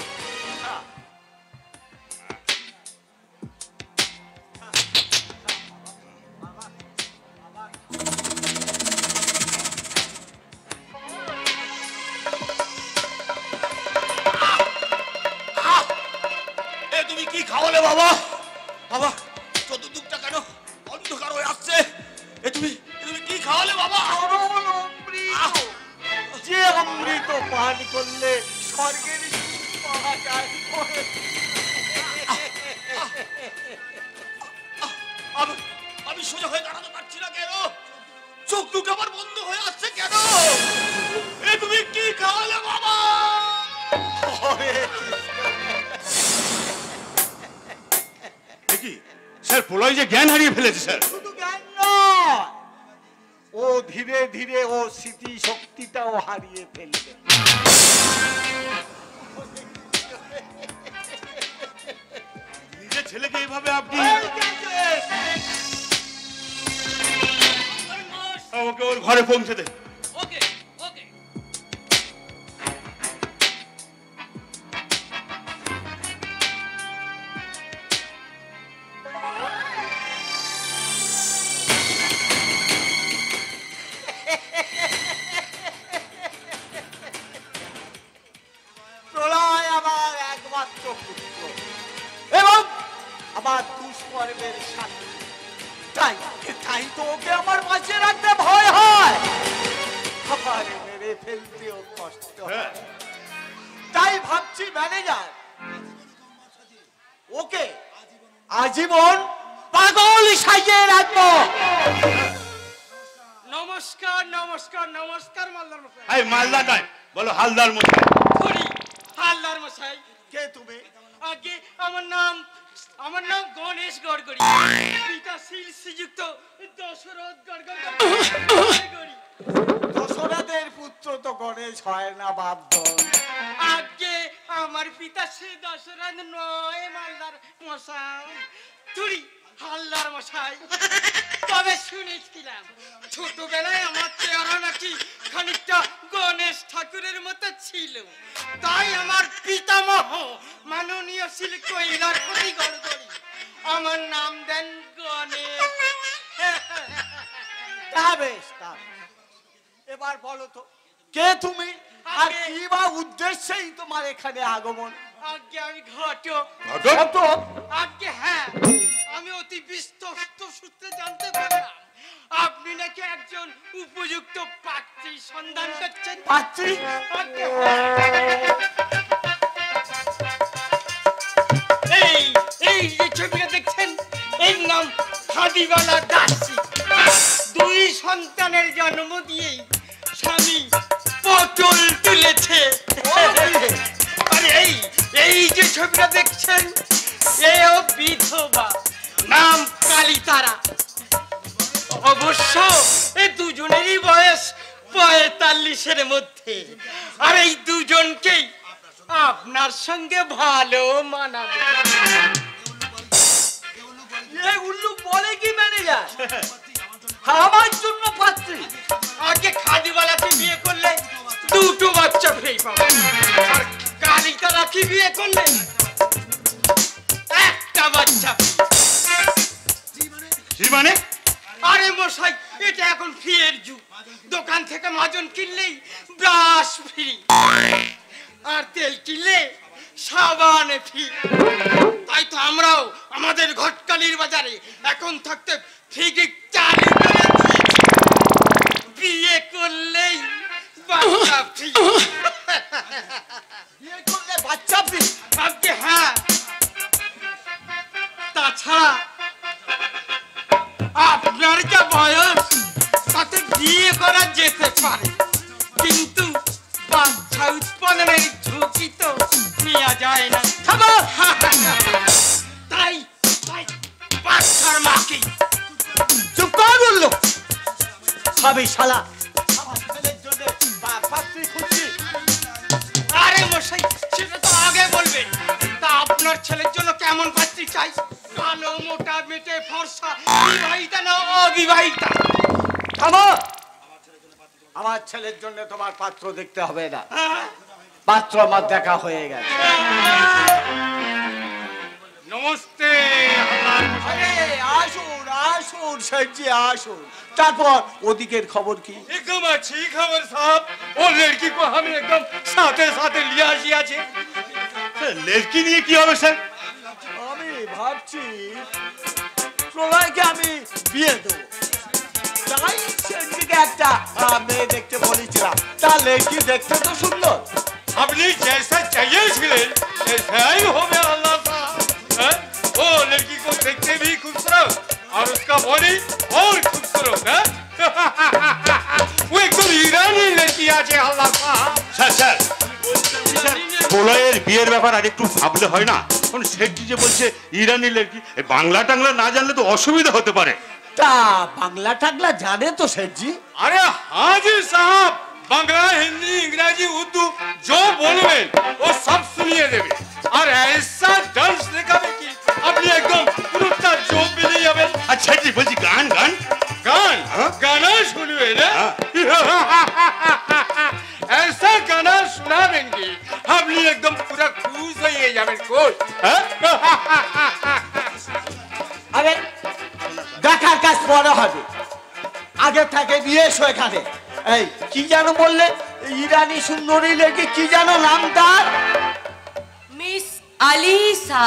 তুমি কি খাওয়ালে বাবা? বাবা চতুর্দিকটা কেন অন্ধকার হয়ে আসছে? তুমি কি খাওয়ালে বাবা? যে অমৃত পান করলে স্বর্গের সুখ পাওয়া যায়। আমি সোজা হয়ে দাঁড়াতে পারছি না কেন? চোখ দুটো আমার বন্ধ হয়ে আসছে কেন? স্যার প্রলয় যে জ্ঞান হারিয়ে ফেলেছে স্যার। শুধু জ্ঞান নয়, ও ধীরে ধীরে ও স্মৃতি শক্তিটাও হারিয়ে ফেলবে। নিজের ছেলেকে এইভাবে আপনি ওকে ওর ঘরে পৌঁছে দে। ওকে ওকে প্রলয় আমার একমাত্র পুত্র এবং আমার দুষ্কর্মের সাথী, তাই তাই তো ওকে আমার পাশে রাখতে ভয় হয়, আবার মেরে ফেলতেও কষ্ট হয়। তাই ভাবছি ম্যানেজার ওকে আজীবন পাগল সাজিয়ে রাখবো। নমস্কার নমস্কার নমস্কার মালদার মশাই। এই মালদা নয়, বলো হালদার মশাই। হরি হালদার মশাই। কে তুমি? আগে আমার নাম গণেশ গড়গড়ি, পিতাশীল শ্রীযুক্ত দশরথ গড়গড়ি। দশরথের পুত্র তো গণেশ হয় না বাপধন। আগে আমার পিতা শ্রী দশরথ নয় মালদার মশাই, তুই হালদার মশাই। তবে শুনেছিলাম ছোটবেলায় আমার চেহারা নাকি খানিকটা গণেশ ঠাকুরের মতো ছিল, তাই আমার পিতামহ মাননীয় শ্রী কৈলাসপতি গড়গড়ি আমার নাম দেন গণেশ। তা বেশ, তা বেশ। এবার বলো তো কে তুমি আর কি বা উদ্দেশ্যেই তোমার এখানে আগমন? আগে আমি ঘটক। ঘটক? আগে হ্যাঁ, আমি অতি বিশ্বস্ত সূত্রে জানতে পারলাম আপনি নাকি একজন উপযুক্ত পাত্রী সন্ধান করছেন। পাত্রী? আগে হ্যাঁ। এই যে ছবিটা দেখছেন, এর নাম হাদিবালা দাসী। দুই সন্তানের জন্ম দিয়েই স্বামী পটল তুলেছে। আরে এই যে ছবিটা দেখছেন, এও বিধবা, নাম কালীতারা। অবশ্য এই দুজনেরই বয়স 45-এর মধ্যে, আর এই দুজনকেই আপনার সঙ্গে ভালো মানাবে। উল্লু বলে কি ম্যানেজার? আমার জন্য পাত্রী? আগে খাদিওয়ালাকে বিয়ে করলে দুটো বাচ্চা ফ্রি পাবে, আর কালীতারাকে বিয়ে করলে একটা বাচ্চা। মানে আরে মশাই, এটা এখন ফ্রির যুগ। দোকান থেকে মাজন কিনলেই ব্রাশ ফ্রি, আর তেল কিনলে সাবান ফ্রি। তাই তো আমরাও আমাদের ঘটকালির বাজারে এখন থাকতে ফ্রি চালু করে দিয়েছি। বিয়ে করলেই বাচ্চা ফ্রি। বিয়ে করলে বাচ্চা ফ্রি? আজকে হ্যাঁ। তাছাড়া আপনার যা বয়স তাতে বিয়ে করা যেতে পারে, কিন্তু বাচ্চা উৎপাদনের ঝুঁকি তো নেওয়া যায় না। তাই বাচ্চার মাকে চুপ কর বললো সবই শালা। আমার ছেলের জন্য পাত্রী খুঁজছি। আরে মশাই, সেটা তো আগে বলবেন। তা আপনার ছেলের জন্য কেমন পাত্রী চাই? কালো, মোটা, মেটে, ফর্সা, বিবাহিতা না অবিবাহিতা? আমার ছেলের জন্য তোমার পাত্র দেখতে হবে না, পাত্র আমার দেখা হয়ে গেছে। নমস্তে। আরে আসুন আসুন সেজি আসুন। তারপর ওদিকের খবর কি? एकदम अच्छी खबर साहब, वो लड़की को हम एकदम साथे साथे लिया আছে। লেরকি নিয়ে কি হবে স্যার? আমি ভাবছি প্রলয়কে আমি বিয়ে দেবো, তাই সেদিকে একটা মেয়ে দেখতে বলেছিলাম। তার লেকি দেখতে তো সুন্দর। আপনি जैसा चाहिए ছিলেন ऐसा ही हो गया अल्लाह साहब। वो लड़की को देखते भी खूबसूरत और उसका बॉडी और खूबसूरत है। वो एकदम ईरानी लड़की আছে अल्लाह साहब। স্যার প্রলয়ের বিয়ের ব্যাপার আর একটু ভাবলে হয় না? সেটি যে বলছে ইরানি লড়কি, বাংলা টাংলা না জানলে তো অসুবিধা হতে পারে। তা বাংলা টাংলা জানে তো শেঠজি? अरे हाँ जी साहब, बांग्ला हिंदी इंग्रजी उर्दू जो बोलबे वो सब सुनिए देवे और ऐसा डांस देखाबे कि अपनी एकदम पुरुषता जो मिले जावे। আচ্ছা জি বলছি গান গান गान गाना सुनबे ना, ऐसा गाना सुनावेंगे अपनी एकदम पूरा खुश हो जावे खुश। আরে দেখার কাজ পরে হবে, আগে থেকে নিয়ে এসো এখানে। এই কি যেন বললে, ইরানি সুন্দরী লেগে কি যেন নাম তার? মিস আলিসা।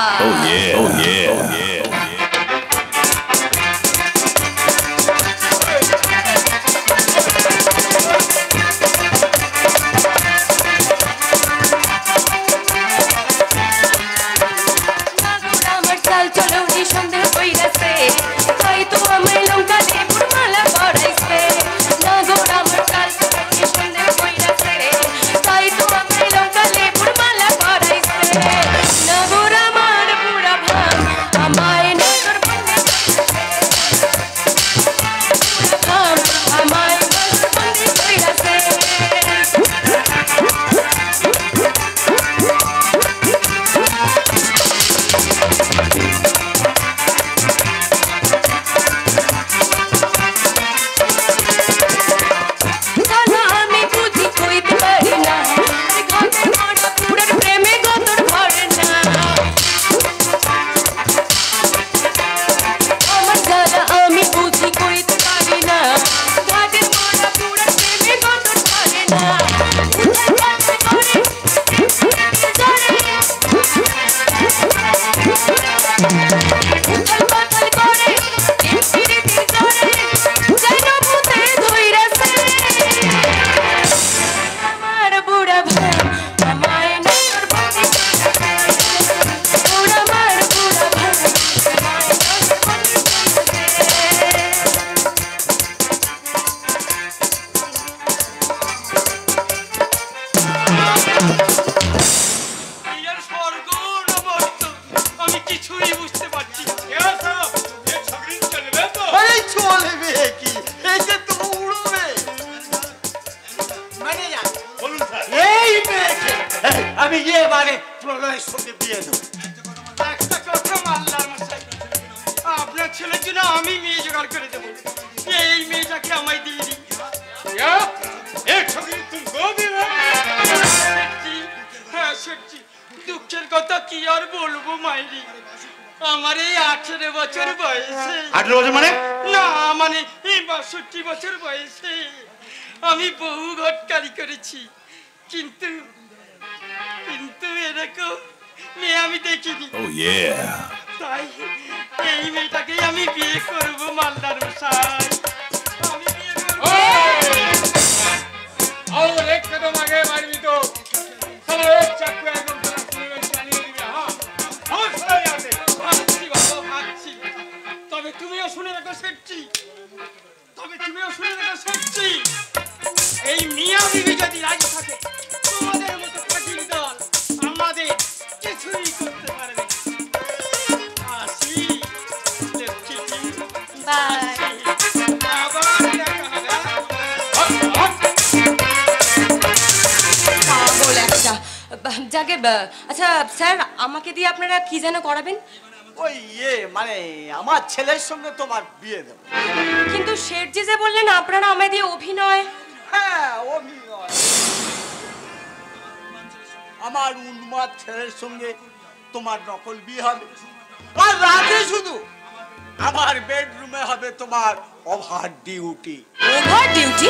আমি গিয়ে মানে প্রলয়ের সঙ্গে বিয়ে দেবো। একটা কথা মানলাম মশাই, আপনার ছেলের জন্য আমি মেয়ে জোগাড় করে দেবো। এই মেয়েটাকে আমায় দিয়ে দিন। क्या एक छोकरी तुमको भी है? হ্যাঁ শেঠজি, দুঃখের কথা কি আর বলবো মাইরি, আমার এই 18 বছর বয়সে, 18 বছর মানে না মানে এই 62 বছর বয়সে আমি বহু ঘটকারি করেছি, কিন্তু কিন্তু এরকম মেয়ে আমি দেখিনি। তাই এই মেয়েটাকেই আমি বিয়ে করবো মালদার মশাই, আমি বিয়ে করবো। और एक कदम आगे मारबी तो साला एक चाकू एकदम तेरा सुने में चालिए दिबे। हां हां साला याते ভাবছি বাবা, ভাবছি। তবে তুমিও শুনে রাখো শেঠজি, তবে তুমিও শুনে রাখো শেঠজি, এই মিয়া বিবি যদি রাজি থাকে, তোমাদের মতো কঠিন দল আমাদের কিছুই করতে পারবে না। আসি শেঠজি, বাই। আবার দেখা হবে। পাগল একটা। যাকে আচ্ছা স্যার, আমাকে দিয়ে আপনারা কি যেন করাবেন? ওই মানে আমার ছেলের সঙ্গে তোমার বিয়ে দেবো। কিন্তু শেঠজি যে বললেন আপনারা আমায় দিয়ে অভিনয়। হ্যাঁ অভিনয়, আমার উন্মাদ ছেলের সঙ্গে তোমার নকল বিয়ে হবে, আর রাতে শুধু আমার বেডরুমে হবে তোমার ওভার ডিউটি। Over duty?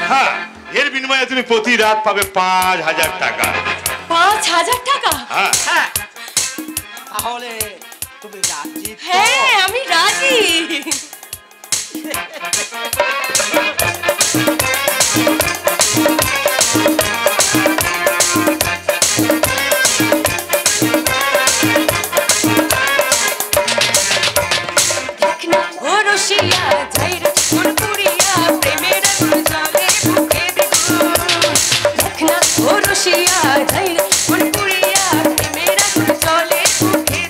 হ্যাঁ, এর বিনিময়ে তুমি প্রতি রাত পাবে 5000 টাকা। 5000 টাকা? হ্যাঁ হ্যাঁ, তাহলে তুমি রাজি তো? হ্যাঁ আমি রাজি। দেখনা ও রসিয়া যাইরে ফুলপুরিয়া প্রেমের জলে বুকে দেখুন। দেখনা ও রসিয়া যাইরে ফুলপুরিয়া প্রেমের জলে বুকে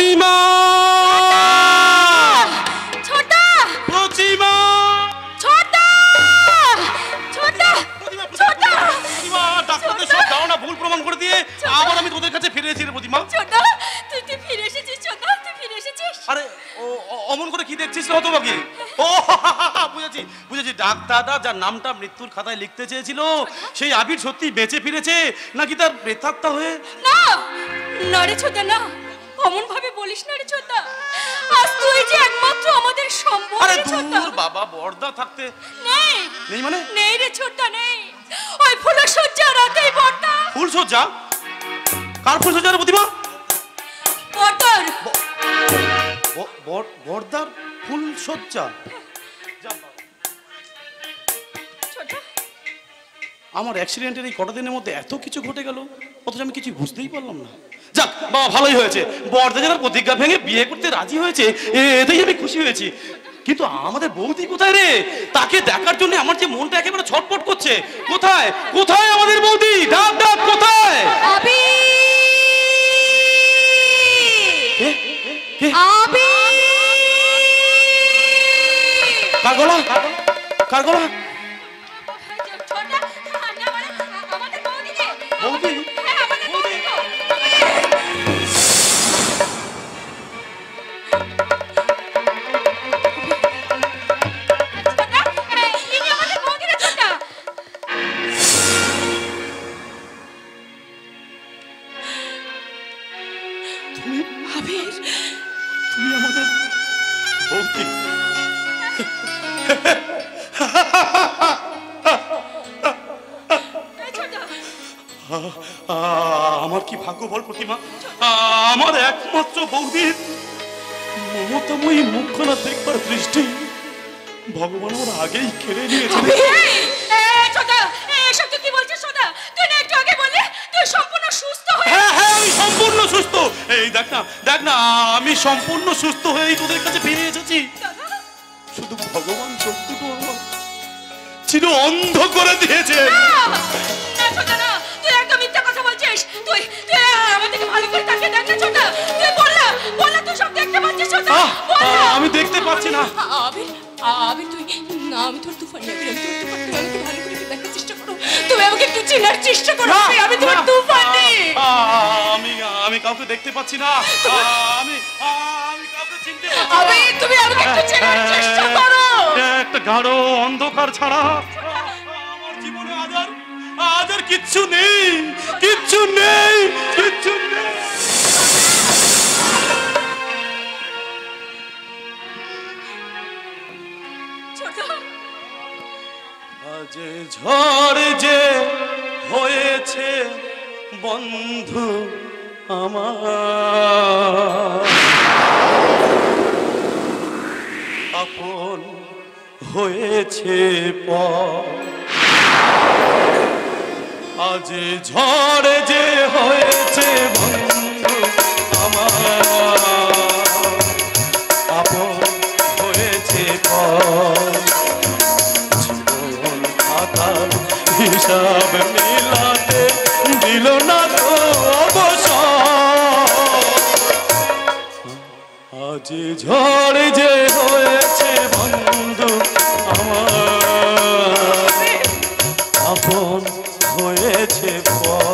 প্রতিমা ছোটা প্রতিমা ছোটা ছোটা ছোটা প্রতিমা ডাক্তারদের সব ধারণা ভুল প্রমাণ করে দিয়ে আবার আমি তোদের কাছে ফিরে এসেছি রে প্রতিমা। ছোটা তুই ফিরে এসেছিস ছোটা তুই ফিরে এসেছিস। আরে অমন করে কি দেখছিস না তো বাকি? ও বুঝেছি বুঝেছি, ডাক্তাররা যার নামটা মৃত্যুর খাতায় লিখতে চেয়েছিল সেই আবির সত্যি বেঁচে ফিরেছে নাকি তার প্রেতাত্মা হয়ে? না না রে ছোটা না, অমন ভাবে বলিস না রে ছোটা, আজ তুই যে একমাত্র আমাদের সম্বল আরে রে ছোটা। দূর বাবা, বর্দা থাকতে নেই নেই মানে? নেই রে ছোটা নেই, ওই ফুলের সজ্জা রাতেই বর্দা। ফুল সজ্জা? কার ফুল সজ্জা রে প্রতিমা? বর্দার। বর্দার ফুল সজ্জা? ছোটা আমার অ্যাক্সিডেন্টের এই কটা দিনের মধ্যে এত কিছু ঘটে গেল, অথচ আমি কিছু বুঝতেই পারলাম না। যাক বাবা, ভালোই হয়েছে, বর্দা যেন প্রতিজ্ঞা ভেঙে বিয়ে করতে রাজি হয়েছে, এতেই আমি খুশি হয়েছি। কিন্তু আমাদের বৌদি কোথায় রে? তাকে দেখার জন্য আমার যে মনটা একেবারে ছটফট করছে। কোথায় কোথায় আমাদের বৌদি? ডাক ডাক, কোথায়? আবি কে? কে? আবি কার গলা? কার গলা? ছোটা না মানে আমাদের বৌদি রে। বৌদি? হ্যাঁ আমাদের বৌদি তো। ছোটা, ইনি আমাদের বৌদি রে ছোটা। তুমি আবির তুমি আমাদের বৌদি? ছোটা আমার কি ভাগ্য বল প্রতিমা, আমার একমাত্র বৌদির মমতাময়ী মুখখানা দেখবার দৃষ্টি ভগবান ওর আগেই কেড়ে নিয়েছে। ছোটা এসব তুই কি বলছিস ছোটা? তুই না একটু আগে বললি তুই সম্পূর্ণ সুস্থ হয়ে। হ্যাঁ হ্যাঁ, আমি সম্পূর্ণ সুস্থ। এই দেখ না দেখ না, আমি সম্পূর্ণ সুস্থ হয়েই তোদের কাছে ফিরে এসেছি। শুধু ভগবান চোখটুকু আমার চির অন্ধ করে দিয়েছে। না ছোটা না, তুই একদম মিথ্যা কথা বলছিস। তুই তুই আমাদেরকে ভালো করে তাকিয়ে দেখ না ছোটা। তুই বললা তুই সব দেখতে পাচ্ছিস ছোটা? বললা আমি দেখতে পাচ্ছি না। আবির আবির তুই না, আমি তোর তুফানি আবির, আমি তোর তুফান, তুই আমাকে ভালো করে দেখার চেষ্টা করো, তুমি আমাকে একটু চেনার চেষ্টা করো। আমি তোমার তুফানি। আমি কাউকে দেখতে পাচ্ছি না। আমি কাউকে চিনতে পাচ্ছি না। আবির তুমি আমাকে একটু চেনার চেষ্টা করো। একটা গাঢ় অন্ধকার ছাড়া আমার জীবনে আজ আর কিচ্ছু নেই, কিচ্ছু নেই, কিচ্ছু নেই। ছোটা আজ ঝড় যে হয়েছে বন্ধু আমার, আপন হয়েছে পর। আজ ঝড় যে হয়েছে বন্ধু আমার, আপন হয়েছে পর। জীবন খাতার হিসাব মিলাতে দিল না তো অবসর। আজ ঝড় যে হয়েছে বন্ধু আমার, আপন হয়েছে পর।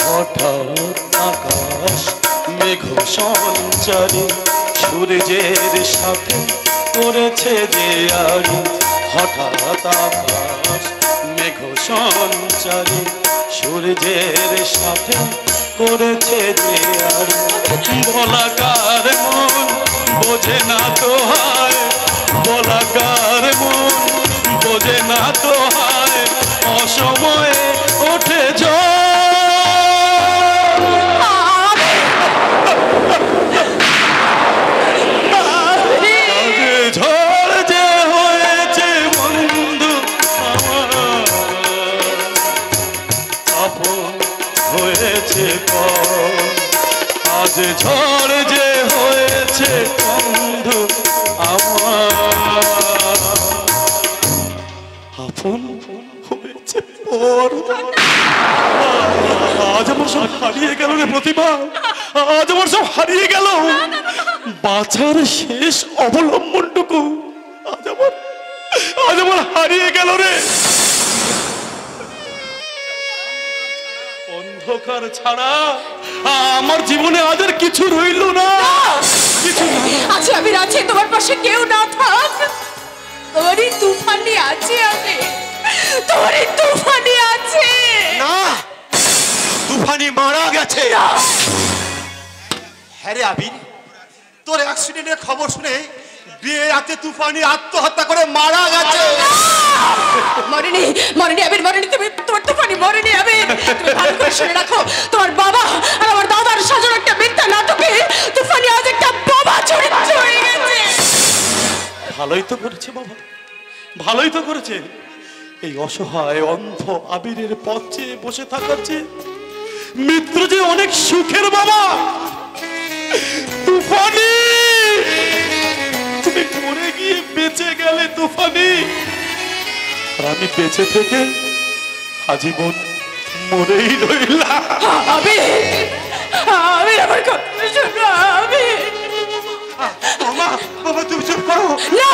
হঠাৎ আকাশ মেঘ সঞ্চারী সূর্যের সাথে করেছে যে আড়ি। হঠাৎ আকাশ মেঘ সঞ্চারী সূর্যের সাথে করেছে যে আড়ি। বলাকার মন বোঝে না তো হায়, বলাকার মন বোঝে না তো হায়, অসময়ে ওঠে ঝড়। ঝড় যে হয়েছে বন্ধু আমার, আপন হয়েছে পর। আজ ঝড় যে হয়েছে বন্ধু আমার, আপন হয়েছে পর। আজ আমার সব হারিয়ে গেল রে প্রতিভা, আজ আমার সব হারিয়ে গেল। বাঁচার শেষ অবলম্বনটুকু আজ আমার হারিয়ে গেল রে। অন্ধকার ছাড়া আমার জীবনে আজ আর কিছু রইল না, কিছু না। আছে আবির, আছে, তোমার পাশে কেউ না থাক, তোমারই তুফানি আছে, আমি তোমারই তুফানি আছে। না, তুফানি মারা গেছে। হ্যাঁ রে আবির, তোর অ্যাক্সিডেন্টের খবর শুনে বিয়ে রাতে তুফানি আত্মহত্যা করে মারা গেছে। মরেনি, মরেনি আবির, মরেনি। তুমি, তোমার তুফানি মরেনি আবির। তুমি ভালো করে শুনে রাখো, তোমার বাবা আর আমার দাদার সাজানো একটা মিথ্যা নাটকে তুফানি আজ একটা বোমা চরিত্র হয়ে গেছে। ভালোই তো করেছে বাবা, ভালোই তো করেছে। এই অসহায় অন্ধ আবিরের পথ চেয়ে বসে থাকার চেয়ে মিত্র যে অনেক সুখের বাবা। তুফানি, তুমি মরে গিয়ে বেঁচে গেলে তুফানি, আর আমি বেঁচে থেকে আজীবন মরেই রইলাম। আবির, আবির, আমার কথা শোনো আবির। বাবা, বাবা তুমি চুপ করো। না,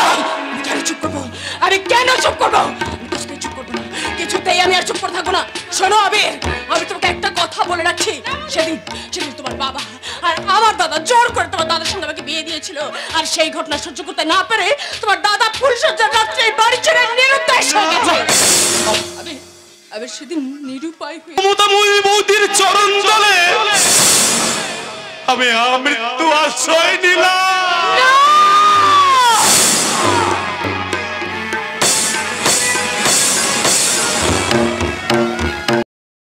আমি কেন চুপ করবো? আরে কেন চুপ করবো? আমি কিছুতেই চুপ করবো না, কিছুতেই আমি আর চুপ করে থাকবো না। শোনো আবির, আমি তোমাকে একটা কথা বলে রাখছি। সেদিন তোমার বাবা আর আমার দাদা জোর করে তোমার দাদার সঙ্গে আমাকে বিয়ে দিয়েছিল, আর সেই ঘটনা সহ্য করতে না পেরে তোমার দাদা ফুলসজ্জার রাত্রে বাড়ি ছেড়ে নিরুদ্দেশ হয়ে গেছে। আবির সেদিন নিরুপায় হয়ে মমতাময়ী বৌদির চরণ তলে আমি মৃত্যু আশ্রয় নিলাম।